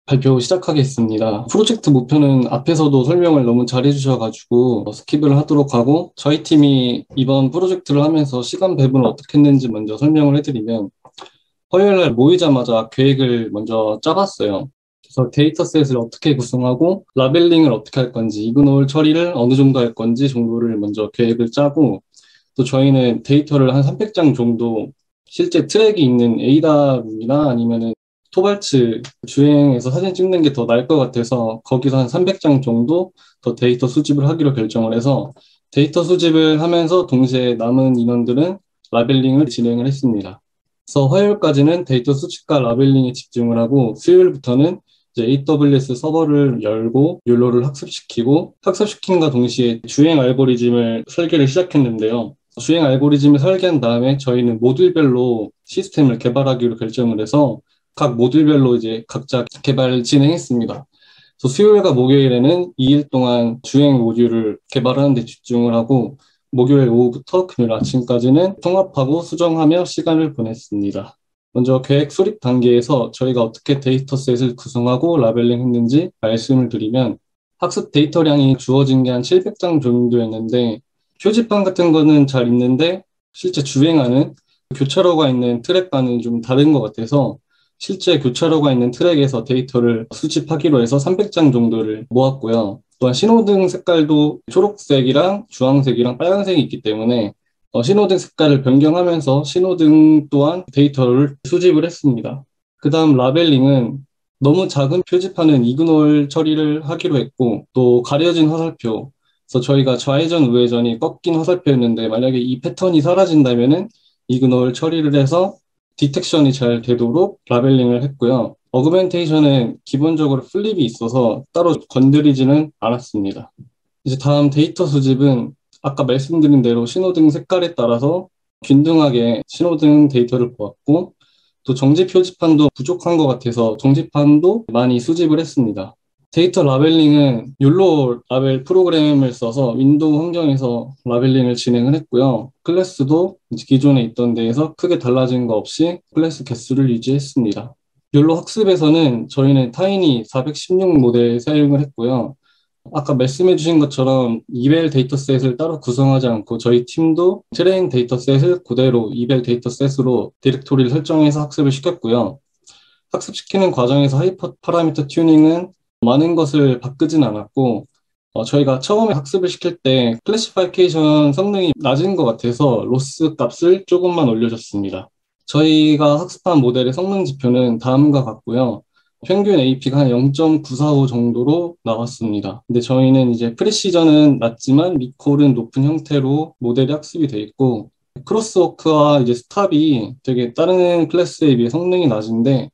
발표 시작하겠습니다. 프로젝트 목표는 앞에서도 설명을 너무 잘해 주셔가지고 스킵을 하도록 하고, 저희 팀이 이번 프로젝트를 하면서 시간 배분을 어떻게 했는지 먼저 설명을 해드리면, 화요일 날 모이자마자 계획을 먼저 짜봤어요. 그래서 데이터셋을 어떻게 구성하고 라벨링을 어떻게 할 건지, 이그노을 처리를 어느 정도 할 건지 정도를 먼저 계획을 짜고, 또 저희는 데이터를 한 300장 정도 실제 트랙이 있는 에이다룸이나 아니면은 토발츠 주행해서 사진 찍는 게 더 나을 것 같아서 거기서 한 300장 정도 더 데이터 수집을 하기로 결정을 해서, 데이터 수집을 하면서 동시에 남은 인원들은 라벨링을 진행을 했습니다. 그래서 화요일까지는 데이터 수집과 라벨링에 집중을 하고, 수요일부터는 이제 AWS 서버를 열고 욜로를 학습시키고, 학습시킨과 동시에 주행 알고리즘을 설계를 시작했는데요. 주행 알고리즘을 설계한 다음에 저희는 모듈별로 시스템을 개발하기로 결정을 해서 각 모듈별로 이제 각자 개발을 진행했습니다. 그래서 수요일과 목요일에는 2일 동안 주행 모듈을 개발하는 데 집중을 하고, 목요일 오후부터 금요일 아침까지는 통합하고 수정하며 시간을 보냈습니다. 먼저 계획 수립 단계에서 저희가 어떻게 데이터셋을 구성하고 라벨링 했는지 말씀을 드리면, 학습 데이터량이 주어진 게 한 700장 정도였는데, 표지판 같은 거는 잘 있는데 실제 주행하는 교차로가 있는 트랙과는 좀 다른 것 같아서 실제 교차로가 있는 트랙에서 데이터를 수집하기로 해서 300장 정도를 모았고요. 또한 신호등 색깔도 초록색이랑 주황색이랑 빨간색이 있기 때문에 신호등 색깔을 변경하면서 신호등 또한 데이터를 수집을 했습니다. 그 다음 라벨링은 너무 작은 표지판은 이그노얼 처리를 하기로 했고, 또 가려진 화살표, 그래서 저희가 좌회전, 우회전이 꺾인 화살표였는데 만약에 이 패턴이 사라진다면은 이그노를 처리를 해서 디텍션이 잘 되도록 라벨링을 했고요. 어그멘테이션은 기본적으로 플립이 있어서 따로 건드리지는 않았습니다. 이제 다음 데이터 수집은 아까 말씀드린 대로 신호등 색깔에 따라서 균등하게 신호등 데이터를 보았고, 또 정지 표지판도 부족한 것 같아서 정지판도 많이 수집을 했습니다. 데이터 라벨링은 욜로 라벨 프로그램을 써서 윈도우 환경에서 라벨링을 진행을 했고요. 클래스도 기존에 있던 데에서 크게 달라진 거 없이 클래스 개수를 유지했습니다. 욜로 학습에서는 저희는 타이니 416 모델 사용을 했고요. 아까 말씀해 주신 것처럼 이벨 데이터셋을 따로 구성하지 않고 저희 팀도 트레인 데이터셋을 그대로 이벨 데이터셋으로 디렉토리를 설정해서 학습을 시켰고요. 학습시키는 과정에서 하이퍼 파라미터 튜닝은 많은 것을 바꾸진 않았고, 저희가 처음에 학습을 시킬 때 클래시파이케이션 성능이 낮은 것 같아서 로스 값을 조금만 올려줬습니다. 저희가 학습한 모델의 성능 지표는 다음과 같고요. 평균 AP가 한 0.945 정도로 나왔습니다. 근데 저희는 이제 프리시전은 낮지만 리콜은 높은 형태로 모델이 학습이 돼 있고, 크로스워크와 이제 스탑이 되게 다른 클래스에 비해 성능이 낮은데,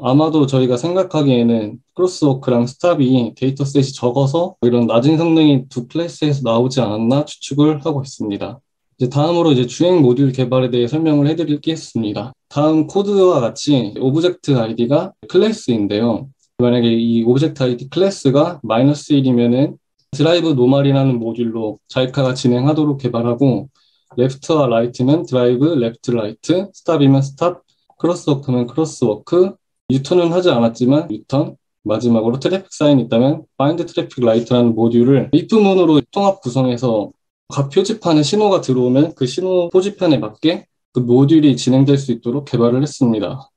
아마도 저희가 생각하기에는 크로스워크랑 스탑이 데이터셋이 적어서 이런 낮은 성능이 두 클래스에서 나오지 않았나 추측을 하고 있습니다. 이제 다음으로 이제 주행 모듈 개발에 대해 설명을 해드리겠습니다. 다음 코드와 같이 오브젝트 아이디가 클래스인데요. 만약에 이 오브젝트 아이디 클래스가 -1이면은 드라이브 노멀이라는 모듈로 자이카가 진행하도록 개발하고, 레프트와 라이트면 드라이브, 레프트, 라이트, 스탑이면 스탑, 크로스워크면 크로스워크, 유턴은 하지 않았지만 유턴, 마지막으로 트래픽 사인이 있다면 바인드 트래픽 라이트라는 모듈을 if문으로 통합 구성해서 각 표지판에 신호가 들어오면 그 신호 표지판에 맞게 그 모듈이 진행될 수 있도록 개발을 했습니다.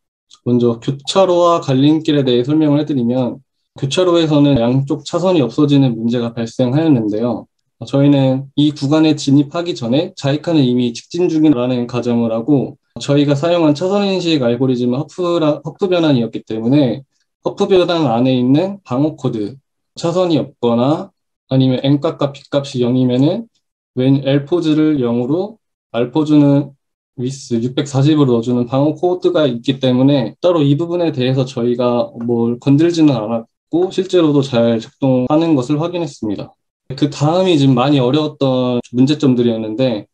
먼저 교차로와 갈림길에 대해 설명을 해드리면, 교차로에서는 양쪽 차선이 없어지는 문제가 발생하였는데요. 저희는 이 구간에 진입하기 전에 자이카는 이미 직진 중이라는 가정을 하고, 저희가 사용한 차선인식 알고리즘은 허프 변환이었기 때문에 허프 변환 안에 있는 방어 코드, 차선이 없거나 아니면 N값과 B값이 0이면은 when L포즈를 0으로 R포즈는 위스 640으로 넣어주는 방어 코드가 있기 때문에 따로 이 부분에 대해서 저희가 뭘 건들지는 않았고 실제로도 잘 작동하는 것을 확인했습니다. 그 다음이 지금 많이 어려웠던 문제점들이었는데,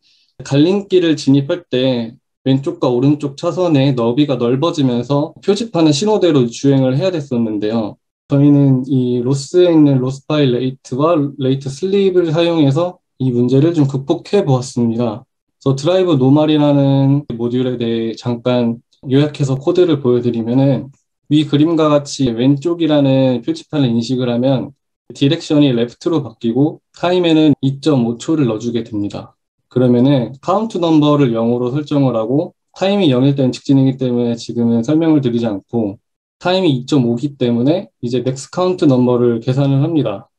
갈림길을 진입할 때 왼쪽과 오른쪽 차선의 너비가 넓어지면서 표지판은 신호대로 주행을 해야 됐었는데요. 저희는 이 로스에 있는 로스 파일 레이트와 레이트 슬립을 사용해서 이 문제를 좀 극복해 보았습니다. 그래서 드라이브 노멀이라는 모듈에 대해 잠깐 요약해서 코드를 보여드리면은, 위 그림과 같이 왼쪽이라는 표지판을 인식을 하면 디렉션이 레프트로 바뀌고 타임에는 2.5초를 넣어주게 됩니다. 그러면은 카운트 넘버를 0으로 설정을 하고 타임이 0일 때는 직진이기 때문에 지금은 설명을 드리지 않고 타임이 2.5기 때문에 이제 맥스 카운트 넘버를 계산을 합니다.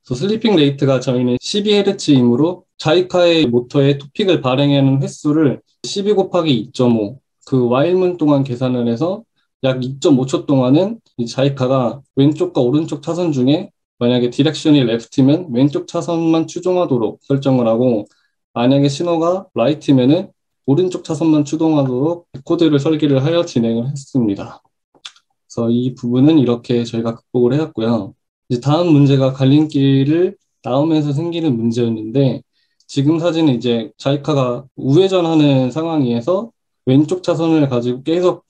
그래서 슬리핑 레이트가 저희는 12Hz이므로 자이카의 모터에 토픽을 발행하는 횟수를 12 곱하기 2.5 그 while문 동안 계산을 해서 약 2.5초 동안은 이 자이카가 왼쪽과 오른쪽 차선 중에 만약에 디렉션이 레프트면 왼쪽 차선만 추종하도록 설정을 하고 만약에 신호가 라이트면은 오른쪽 차선만 추동하도록 코드를 설계를 하여 진행을 했습니다. 그래서 이 부분은 이렇게 저희가 극복을 해왔고요. 이제 다음 문제가 갈림길을 나오면서 생기는 문제였는데 지금 사진은 이제 자이카가 우회전하는 상황에서 왼쪽 차선을 가지고 계속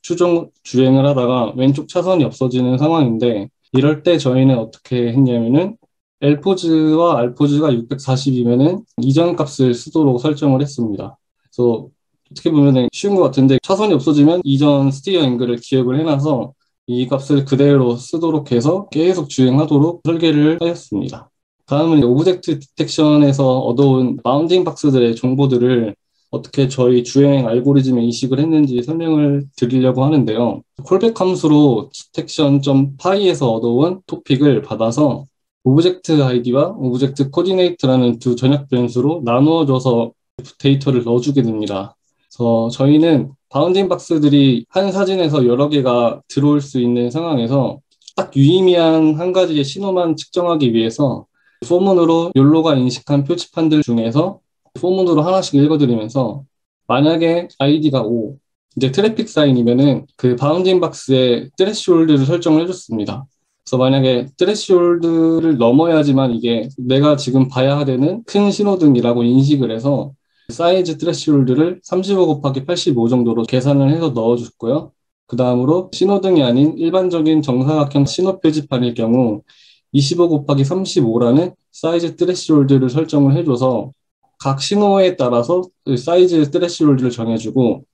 주행을 하다가 왼쪽 차선이 없어지는 상황인데 이럴 때 저희는 어떻게 했냐면은 L포즈와 R포즈가 640이면은 이전 값을 쓰도록 설정을 했습니다. 그래서 어떻게 보면 쉬운 것 같은데 차선이 없어지면 이전 스티어 앵글을 기억을 해놔서 이 값을 그대로 쓰도록 해서 계속 주행하도록 설계를 하였습니다. 다음은 오브젝트 디텍션에서 얻어온 바운딩 박스들의 정보들을 어떻게 저희 주행 알고리즘에 이식을 했는지 설명을 드리려고 하는데요. 콜백 함수로 detection.py에서 얻어온 토픽을 받아서 오브젝트 아이디와 오브젝트 코디네이트라는 두 전역 변수로 나누어줘서 데이터를 넣어주게 됩니다. 그래서 저희는 바운딩 박스들이 한 사진에서 여러 개가 들어올 수 있는 상황에서 딱 유의미한 한 가지의 신호만 측정하기 위해서 포문으로 욜로가 인식한 표지판들 중에서 포문으로 하나씩 읽어드리면서 만약에 아이디가 5, 이제 트래픽 사인이면은 그 바운딩 박스에 트레시홀드를 설정을 해줬습니다. 그래서 만약에 트레시홀드를 넘어야지만 이게 내가 지금 봐야 되는 큰 신호등이라고 인식을 해서 사이즈 트레시홀드를 35 곱하기 85 정도로 계산을 해서 넣어줬고요. 그 다음으로 신호등이 아닌 일반적인 정사각형 신호 표지판일 경우 25 곱하기 35라는 사이즈 트레시홀드를 설정을 해줘서 각 신호에 따라서 그 사이즈 트레시홀드를 정해주고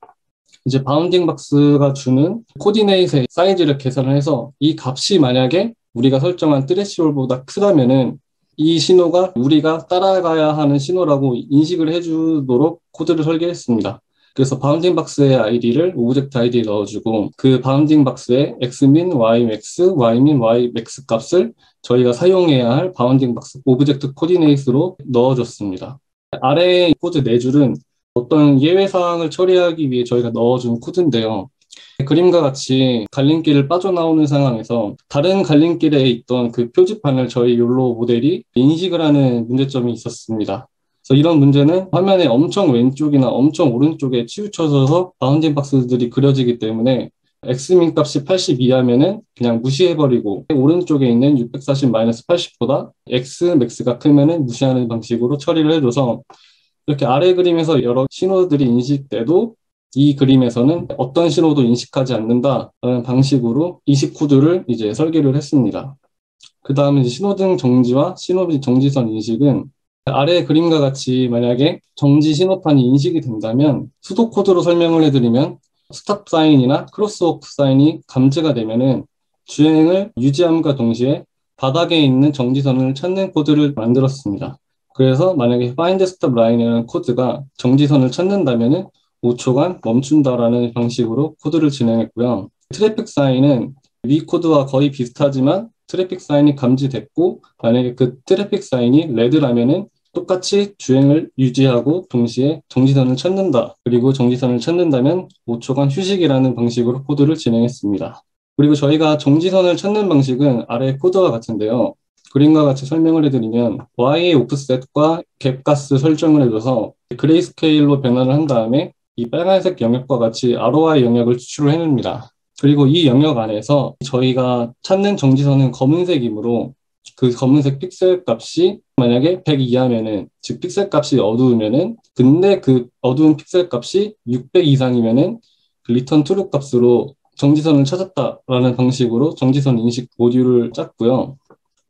이제 바운딩 박스가 주는 코디네이트의 사이즈를 계산을 해서 이 값이 만약에 우리가 설정한 트레시홀드보다 크다면은 이 신호가 우리가 따라가야 하는 신호라고 인식을 해주도록 코드를 설계했습니다. 그래서 바운딩 박스의 아이디를 오브젝트 아이디에 넣어주고 그 바운딩 박스에 xmin, ymax, ymin, ymax 값을 저희가 사용해야 할 바운딩 박스 오브젝트 코디네이트로 넣어줬습니다. 아래의 코드 4줄은 어떤 예외 사항을 처리하기 위해 저희가 넣어준 코드인데요. 그림과 같이 갈림길을 빠져나오는 상황에서 다른 갈림길에 있던 그 표지판을 저희 욜로 모델이 인식을 하는 문제점이 있었습니다. 그래서 이런 문제는 화면의 엄청 왼쪽이나 엄청 오른쪽에 치우쳐져서 바운딩 박스들이 그려지기 때문에 xmin 값이 80 이하면은 그냥 무시해버리고 오른쪽에 있는 640-80보다 xmax가 크면은 무시하는 방식으로 처리를 해줘서 이렇게 아래 그림에서 여러 신호들이 인식돼도 이 그림에서는 어떤 신호도 인식하지 않는다라는 방식으로 이식 코드를 이제 설계를 했습니다. 그 다음에 신호등 정지와 신호등 정지선 인식은 아래 그림과 같이 만약에 정지 신호판이 인식이 된다면 수도 코드로 설명을 해드리면 스탑 사인이나 크로스워크 사인이 감지가 되면은 주행을 유지함과 동시에 바닥에 있는 정지선을 찾는 코드를 만들었습니다. 그래서 만약에 find stop line이라는 코드가 정지선을 찾는다면은 5초간 멈춘다라는 방식으로 코드를 진행했고요. 트래픽 사인은 위 코드와 거의 비슷하지만 트래픽 사인이 감지됐고 만약에 그 트래픽 사인이 레드라면은 똑같이 주행을 유지하고 동시에 정지선을 찾는다. 그리고 정지선을 찾는다면 5초간 휴식이라는 방식으로 코드를 진행했습니다. 그리고 저희가 정지선을 찾는 방식은 아래 코드와 같은데요. 그림과 같이 설명을 해드리면 Y의 오프셋과 갭가스 설정을 해줘서 그레이스케일로 변환을 한 다음에 이 빨간색 영역과 같이 ROI 영역을 추출을 해냅니다. 그리고 이 영역 안에서 저희가 찾는 정지선은 검은색이므로 그 검은색 픽셀 값이 만약에 100 이하면은 즉 픽셀 값이 어두우면은 근데 그 어두운 픽셀 값이 600 이상이면은 그 리턴 트루 값으로 정지선을 찾았다라는 방식으로 정지선 인식 모듈을 짰고요.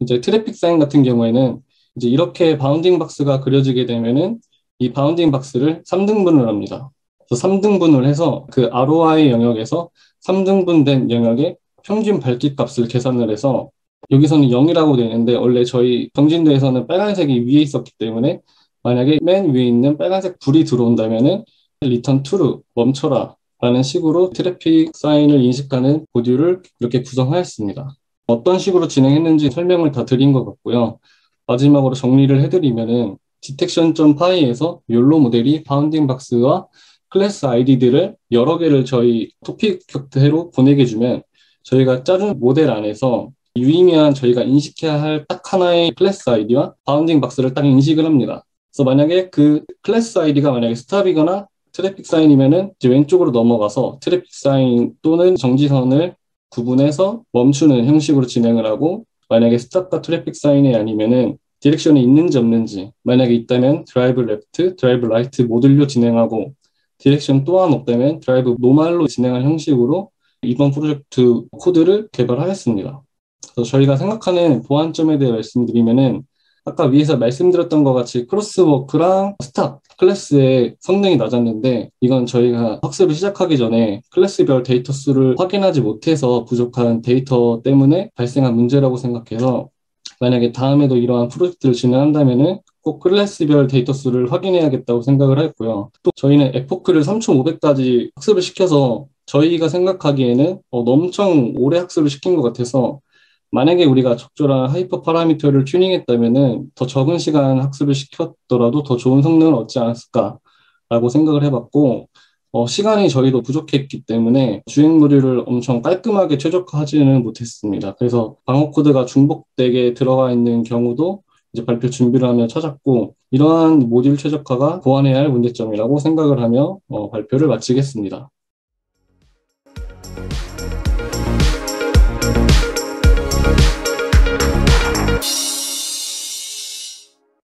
이제 트래픽 사인 같은 경우에는 이제 이렇게 바운딩 박스가 그려지게 되면은 이 바운딩 박스를 3등분을 합니다. 그래서 3등분을 해서 그 ROI 영역에서 3등분된 영역에 평균 밝기 값을 계산을 해서 여기서는 0이라고 되어 있는데 원래 저희 경진도에서는 빨간색이 위에 있었기 때문에 만약에 맨 위에 있는 빨간색 불이 들어온다면은 return to 멈춰라 라는 식으로 트래픽 사인을 인식하는 모듈을 이렇게 구성하였습니다. 어떤 식으로 진행했는지 설명을 다 드린 것 같고요. 마지막으로 정리를 해드리면은 detection.py에서 욜로 모델이 바운딩 박스와 클래스 아이디들을 여러 개를 저희 토픽 격대로 보내게 주면 저희가 짜준 모델 안에서 유의미한 저희가 인식해야 할 딱 하나의 클래스 아이디와 바운딩 박스를 딱 인식을 합니다. 그래서 만약에 그 클래스 아이디가 만약에 스탑이거나 트래픽 사인이면은 이제 왼쪽으로 넘어가서 트래픽 사인 또는 정지선을 구분해서 멈추는 형식으로 진행을 하고 만약에 스탑과 트래픽 사인이 아니면은 디렉션이 있는지 없는지 만약에 있다면 드라이브 레프트, 드라이브 라이트 모듈로 진행하고 디렉션 또한 없다면 드라이브 노말로 진행할 형식으로 이번 프로젝트 코드를 개발하였습니다. 그래서 저희가 생각하는 보완점에 대해 말씀드리면은 아까 위에서 말씀드렸던 것 같이 크로스워크랑 스탑 클래스의 성능이 낮았는데 이건 저희가 학습을 시작하기 전에 클래스별 데이터 수를 확인하지 못해서 부족한 데이터 때문에 발생한 문제라고 생각해서 만약에 다음에도 이러한 프로젝트를 진행한다면은 꼭 클래스별 데이터 수를 확인해야겠다고 생각을 했고요. 또 저희는 에포크를 3,500까지 학습을 시켜서 저희가 생각하기에는 엄청 오래 학습을 시킨 것 같아서 만약에 우리가 적절한 하이퍼 파라미터를 튜닝했다면은 더 적은 시간 학습을 시켰더라도 더 좋은 성능을 얻지 않았을까라고 생각을 해봤고, 시간이 저희도 부족했기 때문에 주행 모듈을 엄청 깔끔하게 최적화하지는 못했습니다. 그래서 방어 코드가 중복되게 들어가 있는 경우도 이제 발표 준비를 하며 찾았고, 이러한 모듈 최적화가 보완해야 할 문제점이라고 생각을 하며 발표를 마치겠습니다.